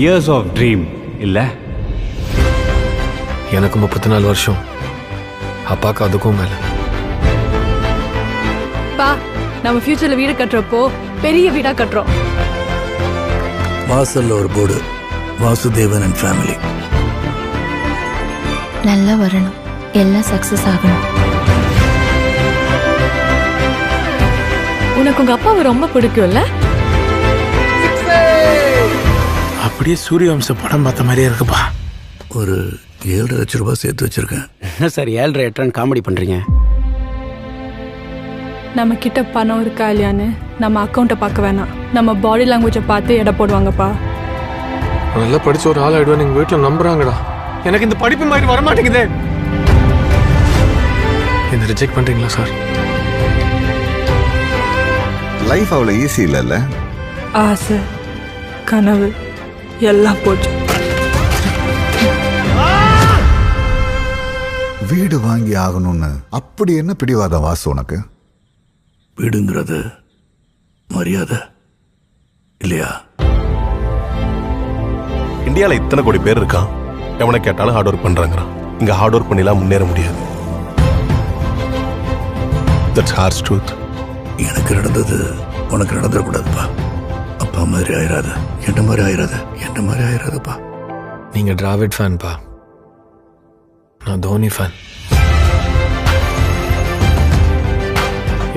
Years of dream இல்லை? எனக்கு 34 வருஷம், அப்பாவுக்கு அதுக்கும் மேல. பா, நம்ம ஃபியூச்சர்ல வீடு கட்டுறப்போ பெரிய வீடா கட்டுறோம். வாசல்ல ஒரு போர்டு, வாசுதேவன் அண்ட் ஃபேமிலி. நல்லா வரணும், எல்லாம் சக்சஸ் ஆகணும். உனக்கு உங்க அப்பாவை ரொம்ப பிடிக்கும்ல? அப்படியே சூரியவம்ச படம் பார்த்த மாதிரியே இருக்குப்பா. ஒரு 7.5 லட்சம் ரூபாய் சேர்த்து வச்சிருக்கேன். என்ன சார் 7.5 8 காமெடி பண்றீங்க? நம்ம கிட்ட பணம் இருக்கா இல்லையான்னு நம்ம அக்கௌண்ட்டை பார்க்க வேணாம், நம்ம பாடி லாங்குவேஜை பார்த்து எடை போடுவாங்கப்பா. நல்லா படிச்ச ஒரு ஆள் ஆயிடுவேன் எங்க வீட்டுல நம்புறாங்கடா. எனக்கு இந்த படிப்பு மாதிரி வர மாட்டேங்குது. என்ன ரிஜெக்ட் பண்றீங்களா சார்? லைஃப் அவ்வளோ ஈஸி இல்லைல்ல. ஆசை, கனவு எல்லாம் போச்சு. வீடு வாங்கி ஆகணும்னு அப்படி என்ன பிடிவாதம் வாசு உனக்கு? வீடுங்கிறது மரியாதை இல்லையா? இந்தியாவில் இத்தனை கோடி பேர் இருக்கான், எவனை கேட்டாலும் ஹார்ட் ஒர்க் பண்றாங்கிறான். இங்க ஹார்ட் ஒர்க் பண்ணிலாம் முன்னேற முடியாது. That's harsh truth. எனக்கு நடந்தது உனக்கு நடந்துடக்கூடாதுப்பா. அப்பா மாதிரி ஆயிராத, என்ன மாதிரி ஆயிராத, என்ன மாதிரி ஆயிராதப்பா. நீங்க டிராவிட் ஃபேன் பா, நான் தோனி ஃபேன்.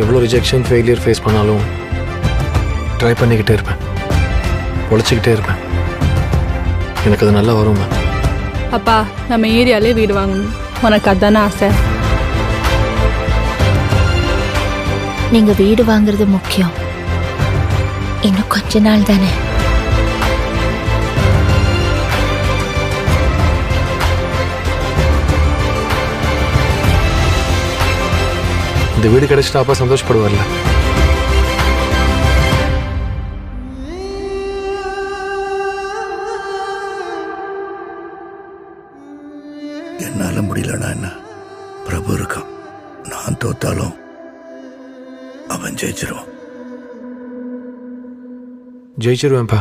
எவ்வளோ ரிஜெக்ஷன் ஃபெயிலியர் ஃபேஸ் பண்ணாலும் ட்ரை பண்ணிக்கிட்டே இருப்பேன், உழைச்சிக்கிட்டே இருப்பேன். எனக்கு அது நல்லா வருங்க. அப்பா, நம்ம ஏரியாலே வீடு வாங்கணும், உனக்கு அதானே ஆசை? நீங்க வீடு வாங்குறது முக்கியம், இன்னும் கொஞ்ச நாள் தானே. இந்த வீடு கிடைச்சிட்டா அப்பா சந்தோஷப்படுவார்ல. என்னால முடியலன்னா என்ன, பிரபு இருக்கான். நான் தோத்தாலும் அவன் ஜெயிச்சிருவான். ஜெயிச்சிருவேன்ப்பா.